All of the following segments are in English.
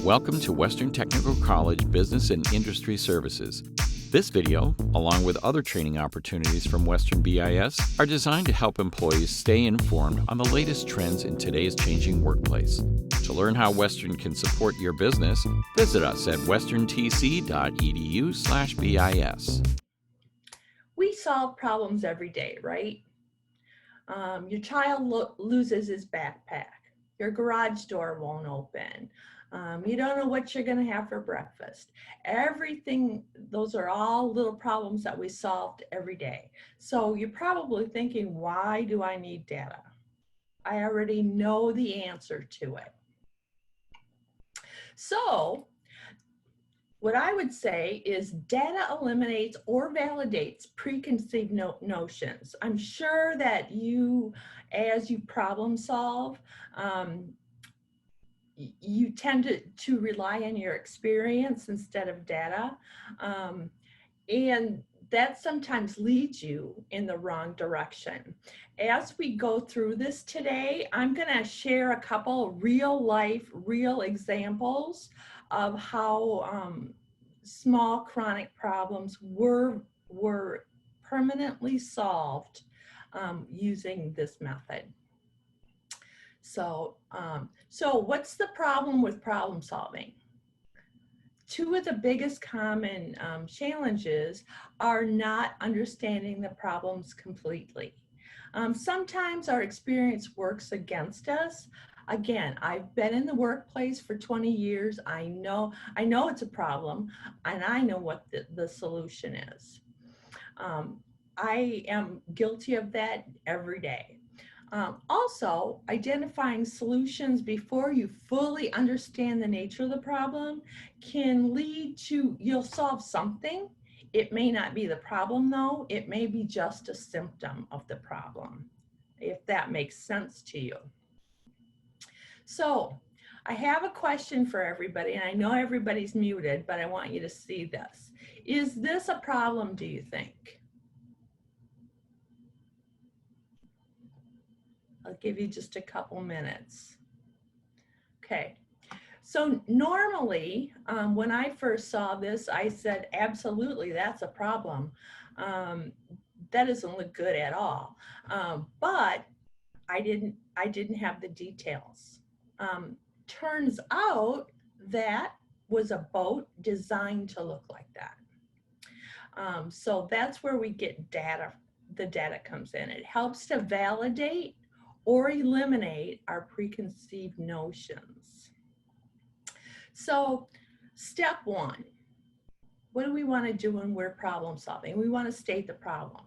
Welcome to Western Technical College Business and Industry Services. This video, along with other training opportunities from Western BIS, are designed to help employees stay informed on the latest trends in today's changing workplace. To learn how Western can support your business, visit us at westerntc.edu/BIS. We solve problems every day, right? Your child loses his backpack. Your garage door won't open. You don't know what you're going to have for breakfast. Everything, those are all little problems that we solved every day. So you're probably thinking, why do I need data? I already know the answer to it. So what I would say is data eliminates or validates preconceived notions. I'm sure that you, as you problem solve, you tend to rely on your experience instead of data. And that sometimes leads you in the wrong direction. As we go through this today, I'm going to share a couple real examples of how small chronic problems were permanently solved using this method. So what's the problem with problem solving? Two of the biggest common challenges are not understanding the problems completely. Sometimes our experience works against us. Again, I've been in the workplace for 20 years. I know it's a problem, and I know what the solution is. I am guilty of that every day. Also, identifying solutions before you fully understand the nature of the problem can lead to, you'll solve something. It may not be the problem though, it may be just a symptom of the problem, if that makes sense to you. So I have a question for everybody, and I know everybody's muted, but I want you to see this. Is this a problem, do you think? I'll give you just a couple minutes. Okay, so normally when I first saw this, I said, absolutely, that's a problem. That doesn't look good at all. But I didn't have the details. Turns out that was a boat designed to look like that. So that's where we get data. The data comes in. It helps to validate or eliminate our preconceived notions. So step one, what do we want to do when we're problem solving? We want to state the problem.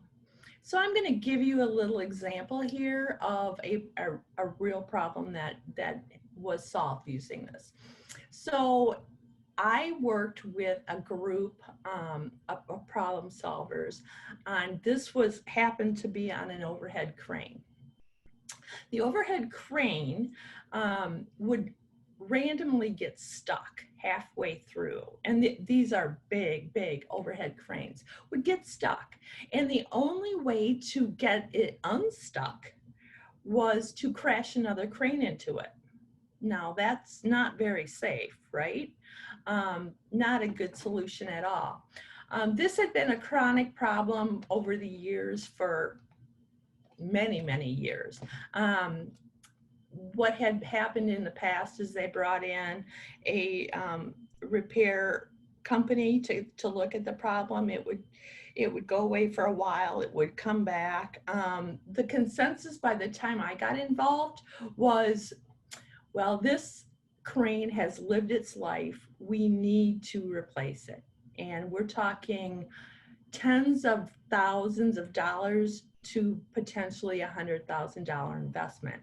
So I'm going to give you a little example here of a real problem that was solved using this. So I worked with a group of problem solvers, and this happened to be on an overhead crane. The overhead crane would randomly get stuck halfway through, and these are big overhead cranes, would get stuck, and the only way to get it unstuck was to crash another crane into it. Now that's not very safe, right? Not a good solution at all. This had been a chronic problem over the years for many years. What had happened in the past is they brought in a repair company to look at the problem. It would go away for a while. It would come back. The consensus by the time I got involved was, well, this crane has lived its life. We need to replace it. And we're talking tens of thousands of dollars to potentially $100,000 investment.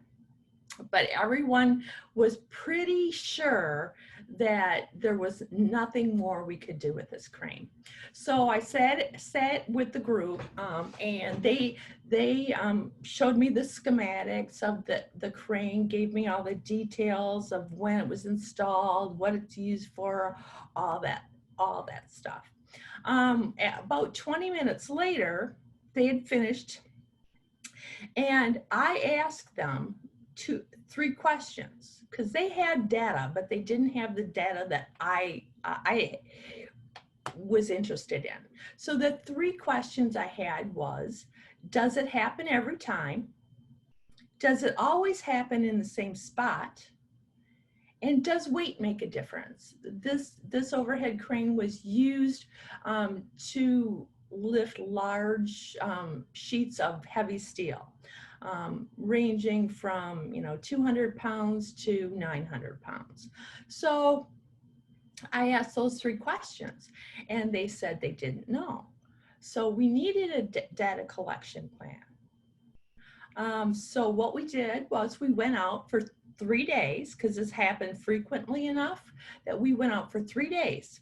But everyone was pretty sure that there was nothing more we could do with this crane. So I sat with the group, and they showed me the schematics of the crane, gave me all the details of when it was installed, what it's used for, all that stuff. About 20 minutes later, they had finished, and I asked them, three questions, because they had data, but they didn't have the data that I was interested in. So the three questions I had was, does it happen every time? Does it always happen in the same spot? And does weight make a difference? This overhead crane was used to lift large sheets of heavy steel, ranging from 200 pounds to 900 pounds. So I asked those three questions, and they said they didn't know. So we needed a data collection plan. So what we did was we went out for 3 days, because this happened frequently enough that we went out for 3 days.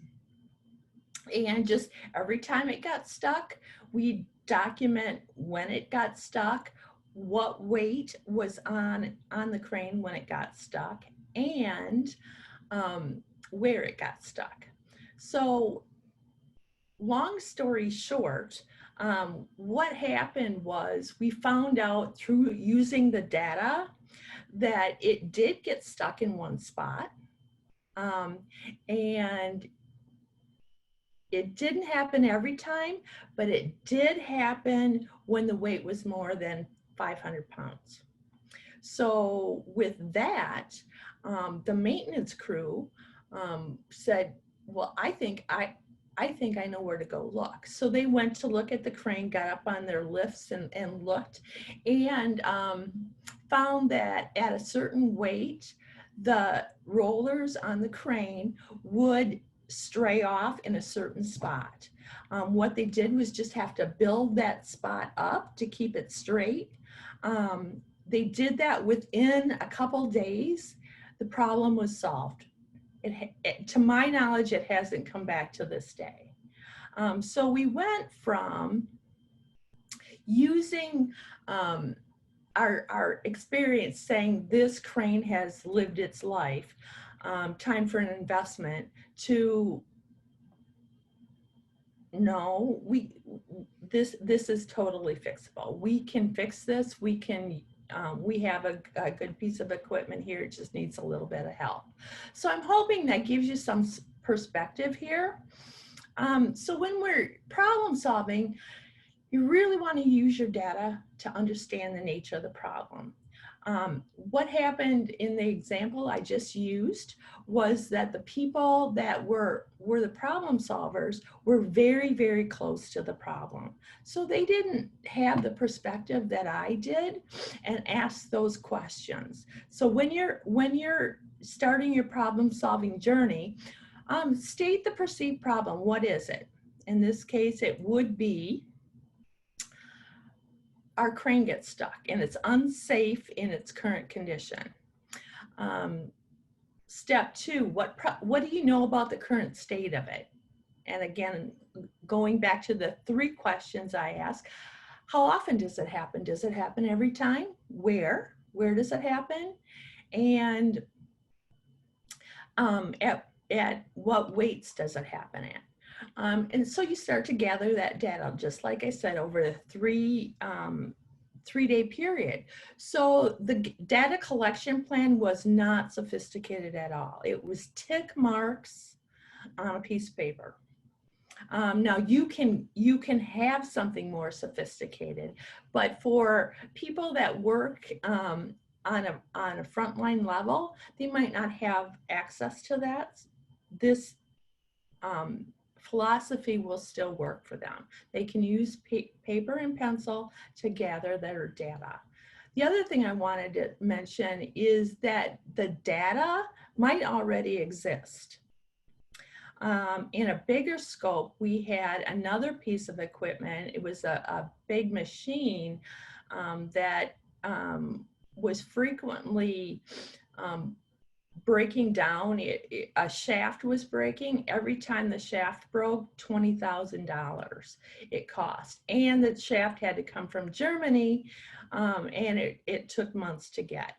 And just every time it got stuck, we document when it got stuck, what weight was on the crane when it got stuck, and where it got stuck. So long story short, what happened was we found out through using the data that it did get stuck in one spot, and it didn't happen every time, but it did happen when the weight was more than 500 pounds. So with that, the maintenance crew said, well, I think I know where to go look. So they went to look at the crane, got up on their lifts and looked, and found that at a certain weight, the rollers on the crane would stray off in a certain spot. What they did was just have to build that spot up to keep it straight. They did that within a couple days. The problem was solved. To my knowledge, it hasn't come back to this day. So we went from using our experience saying this crane has lived its life, time for an investment, to no, this is totally fixable. We can fix this. We have a good piece of equipment here. It just needs a little bit of help. So I'm hoping that gives you some perspective here. So when we're problem solving, you really want to use your data to understand the nature of the problem. What happened in the example I just used was that the people that were the problem solvers were very, very close to the problem. So they didn't have the perspective that I did and ask those questions. So when you're starting your problem solving journey, state the perceived problem. What is it? In this case, it would be our crane gets stuck and it's unsafe in its current condition. Step two, what do you know about the current state of it? And again, going back to the three questions I ask, how often does it happen? Does it happen every time? Where does it happen? And at what weights does it happen at? And so you start to gather that data, just like I said, over the three-day period. So the data collection plan was not sophisticated at all. It was tick marks on a piece of paper. Now you can have something more sophisticated, but for people that work on a frontline level, they might not have access to that. This philosophy will still work for them. They can use paper and pencil to gather their data. The other thing I wanted to mention is that the data might already exist. In a bigger scope, we had another piece of equipment. It was a big machine that was frequently breaking down. A shaft was breaking. Every time the shaft broke, $20,000 it cost. And the shaft had to come from Germany, and it took months to get.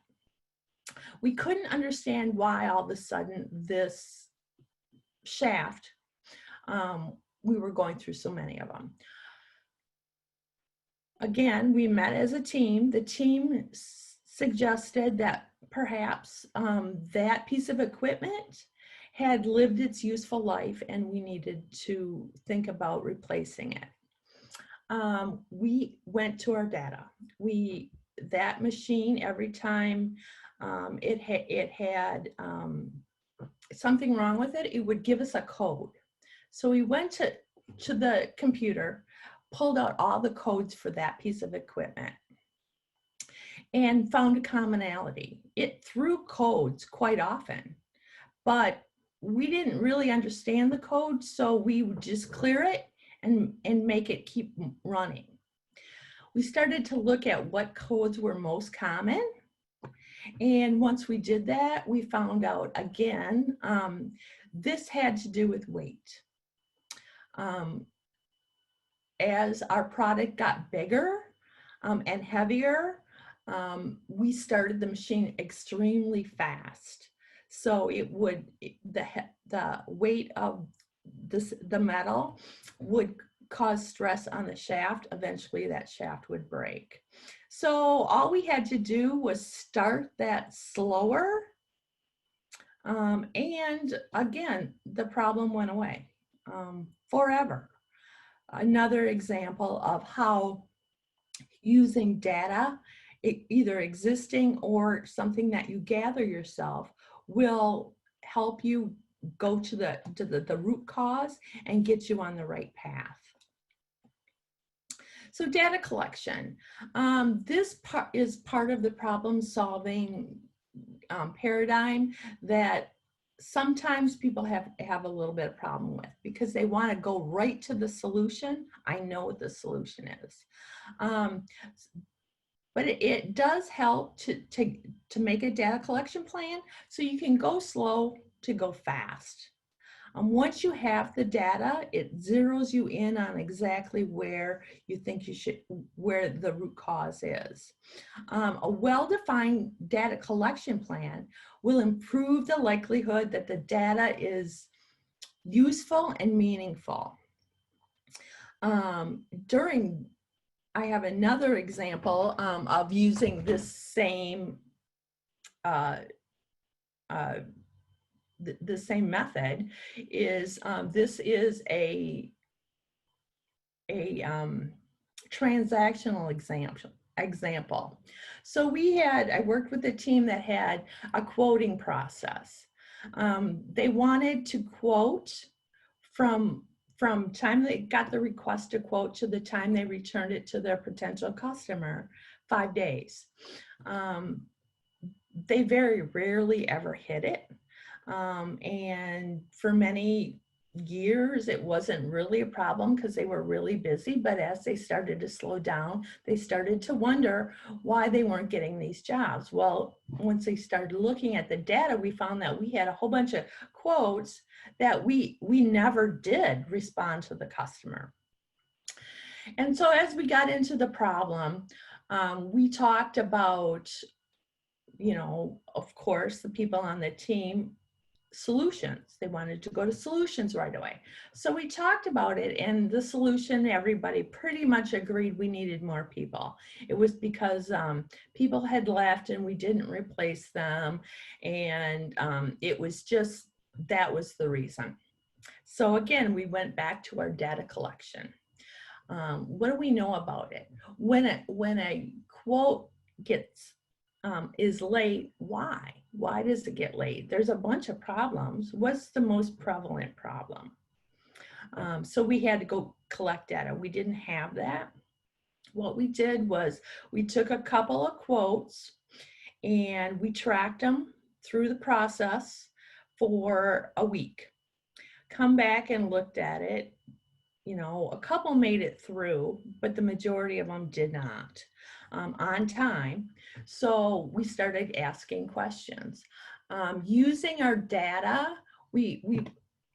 We couldn't understand why all of a sudden this shaft, we were going through so many of them. Again, we met as a team. The team suggested that perhaps that piece of equipment had lived its useful life and we needed to think about replacing it. We went to our data. That machine, every time it had something wrong with it, it would give us a code. So we went to the computer, pulled out all the codes for that piece of equipment, and found a commonality. It threw codes quite often, but we didn't really understand the code, so we would just clear it and make it keep running. We started to look at what codes were most common. And once we did that, we found out again, this had to do with weight. As our product got bigger and heavier, we started the machine extremely fast. So the weight of the metal would cause stress on the shaft. Eventually that shaft would break. So all we had to do was start that slower. And again, the problem went away forever. Another example of how using data, either existing or something that you gather yourself, will help you go to the root cause and get you on the right path. So data collection. This is part of the problem solving paradigm that sometimes people have a little bit of problem with, because they want to go right to the solution. I know what the solution is. But it does help to make a data collection plan so you can go slow to go fast. Once you have the data, it zeroes you in on exactly where you think where the root cause is. A well-defined data collection plan will improve the likelihood that the data is useful and meaningful. I have another example of using this same the same method. This is a transactional example. So I worked with a team that had a quoting process. They wanted to quote from time they got the request to quote to the time they returned it to their potential customer, 5 days. They very rarely ever hit it. And for many years, it wasn't really a problem because they were really busy. But as they started to slow down, they started to wonder why they weren't getting these jobs. Well, once they started looking at the data, we found that we had a whole bunch of quotes that we never did respond to the customer. And so as we got into the problem, we talked about, of course, the people on the team, solutions. They wanted to go to solutions right away. So we talked about it, and the solution, everybody pretty much agreed we needed more people. It was because people had left and we didn't replace them. And it was just, that was the reason. So again, we went back to our data collection. What do we know about it? When a quote is late, why? Why does it get late? There's a bunch of problems. What's the most prevalent problem? So we had to go collect data. We didn't have that. What we did was we took a couple of quotes and we tracked them through the process for a week. Come back and looked at it. A couple made it through, but the majority of them did not on time. So we started asking questions. Using our data, we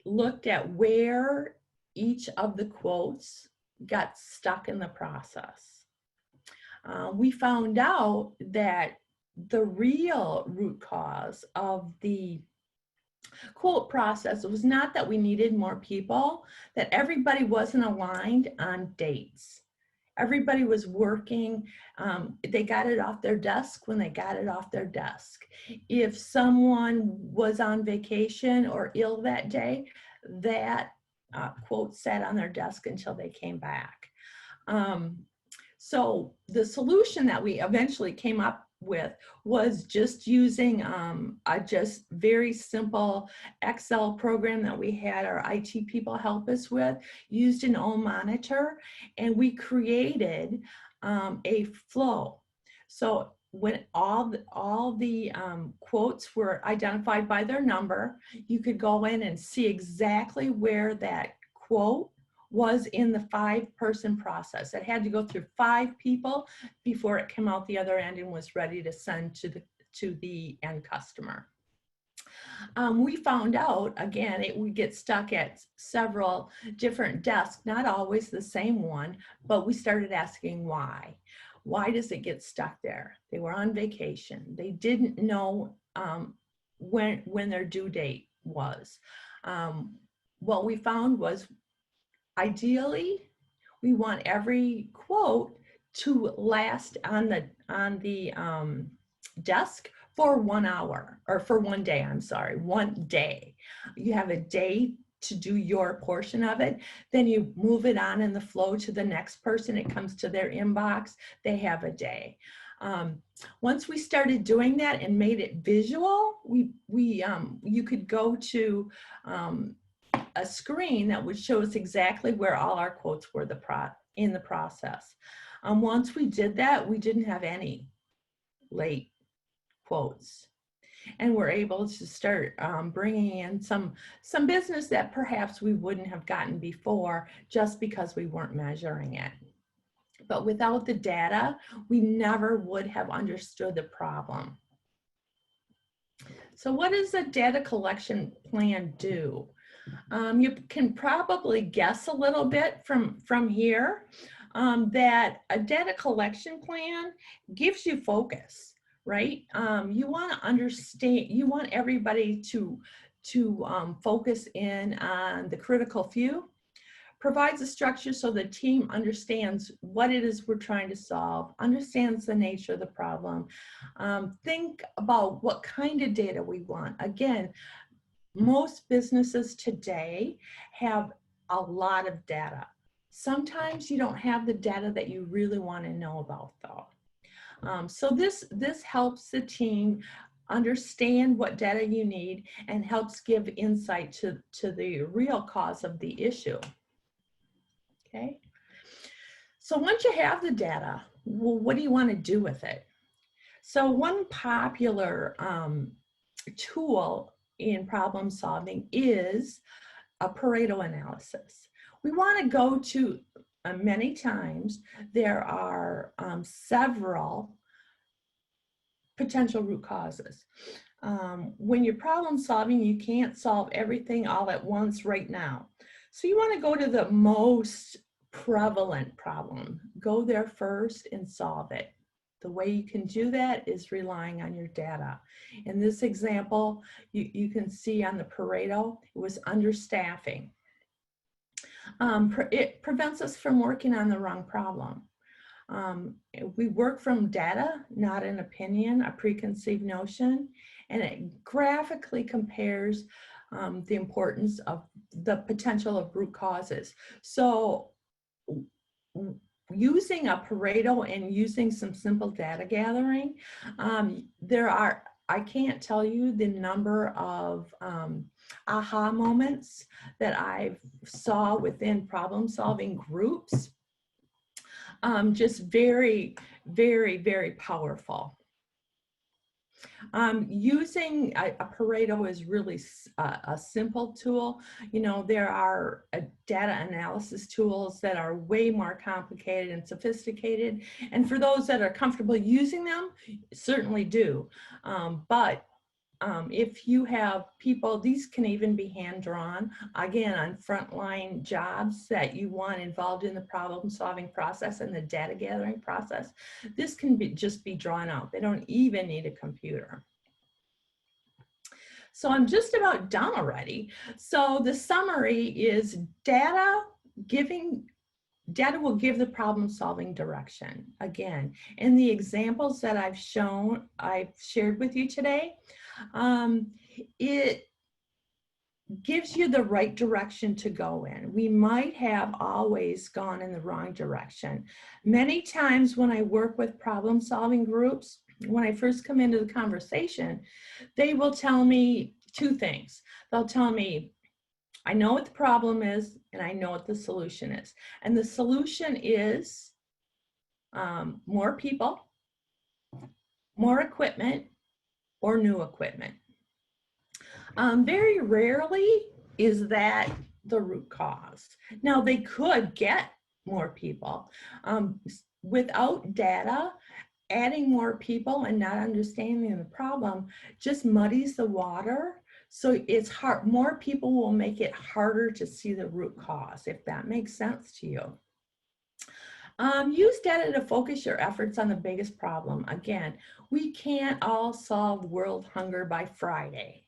looked at where each of the quotes got stuck in the process. We found out that the real root cause of the quote process was not that we needed more people, that everybody wasn't aligned on dates. Everybody was working. They got it off their desk when they got it off their desk. If someone was on vacation or ill that day, that quote sat on their desk until they came back. So the solution that we eventually came up with was just using a just very simple Excel program that we had our IT people help us with, used an oMonitor, and we created a flow. So when all the quotes were identified by their number, you could go in and see exactly where that quote was in the 5-person process. It had to go through 5 people before it came out the other end and was ready to send to the end customer. We found out, again, we get stuck at several different desks, not always the same one, but we started asking why. Why does it get stuck there? They were on vacation. They didn't know when their due date was. What we found was, ideally, we want every quote to last on the desk for 1 hour, or for 1 day, I'm sorry, 1 day. You have a day to do your portion of it, then you move it on in the flow to the next person. It comes to their inbox, they have a day. Once we started doing that and made it visual, you could go to a screen that would show us exactly where all our quotes were in the process. Once we did that, we didn't have any late quotes, and we're able to start bringing in some business that perhaps we wouldn't have gotten before just because we weren't measuring it. But without the data, we never would have understood the problem. So what does a data collection plan do? You can probably guess a little bit from here that a data collection plan gives you focus, right? You want to understand, you want everybody to focus in on the critical few, provides a structure so the team understands what it is we're trying to solve, understands the nature of the problem, think about what kind of data we want. Again, most businesses today have a lot of data. Sometimes you don't have the data that you really want to know about, though. So this helps the team understand what data you need and helps give insight to the real cause of the issue. Okay. So once you have the data, well, what do you want to do with it? So one popular tool in problem solving is a Pareto analysis. We want to go to, many times, there are several potential root causes. When you're problem solving, you can't solve everything all at once right now. So you want to go to the most prevalent problem. Go there first and solve it. The way you can do that is relying on your data. In this example, you can see on the Pareto, it was understaffing. It prevents us from working on the wrong problem. We work from data, not an opinion, a preconceived notion, and it graphically compares the importance of the potential of root causes. So using a Pareto and using some simple data gathering, I can't tell you the number of aha moments that I saw within problem solving groups. Just very, very, very powerful. Using a Pareto is really a simple tool. You know, there are data analysis tools that are way more complicated and sophisticated. And for those that are comfortable using them, certainly do. But if you have people, these can even be hand-drawn, again, on frontline jobs that you want involved in the problem-solving process and the data gathering process. This can just be drawn out. They don't even need a computer. So I'm just about done already. So the summary is data giving data will give the problem solving direction. Again, in the examples that I've shared with you today, it gives you the right direction to go in. We might have always gone in the wrong direction. Many times when I work with problem solving groups, when I first come into the conversation, they will tell me two things. They'll tell me, I know what the problem is and I know what the solution is. And the solution is more people, more equipment, or new equipment. Very rarely is that the root cause. Now, they could get more people. Without data, adding more people and not understanding the problem just muddies the water. So it's hard. More people will make it harder to see the root cause, if that makes sense to you. Use data to focus your efforts on the biggest problem. Again, we can't all solve world hunger by Friday.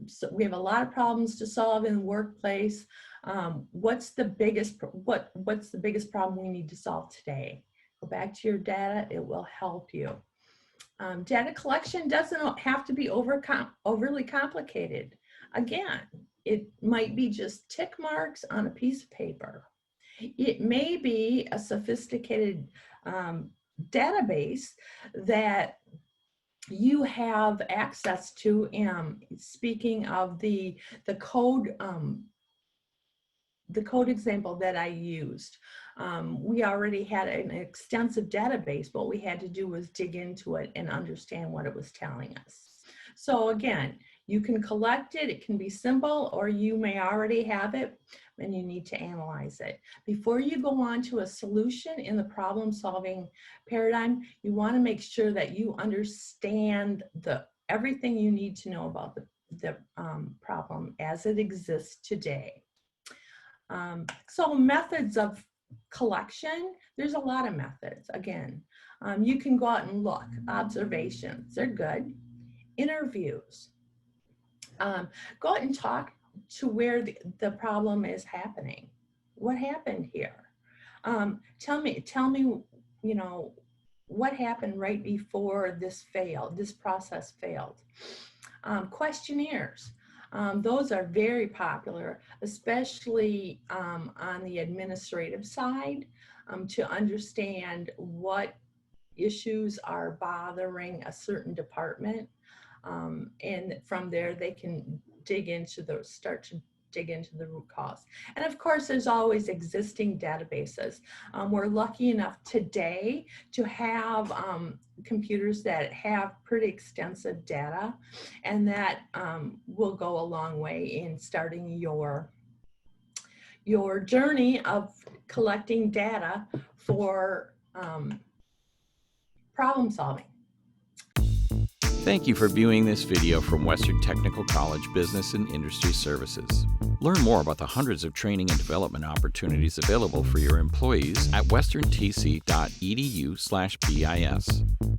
So we have a lot of problems to solve in the workplace. What's the biggest problem we need to solve today? Go back to your data, it will help you. Data collection doesn't have to be overly complicated. Again, it might be just tick marks on a piece of paper. It may be a sophisticated database that you have access to. Speaking of the code example that I used, we already had an extensive database. What we had to do was dig into it and understand what it was telling us. So again, you can collect it. It can be simple, or you may already have it and you need to analyze it. Before you go on to a solution in the problem-solving paradigm, you want to make sure that you understand everything you need to know about the problem as it exists today. So methods of collection, there's a lot of methods. Again, you can go out and look. Observations, they're good. Interviews. Go out and talk to where the problem is happening. What happened here? Tell me, you know, what happened right before this process failed. Questionnaires. Those are very popular, especially on the administrative side, to understand what issues are bothering a certain department. And from there, they can start to dig into the root cause. And of course, there's always existing databases. We're lucky enough today to have computers that have pretty extensive data, and that will go a long way in starting your journey of collecting data for problem solving. Thank you for viewing this video from Western Technical College Business and Industry Services. Learn more about the hundreds of training and development opportunities available for your employees at westerntc.edu/BIS.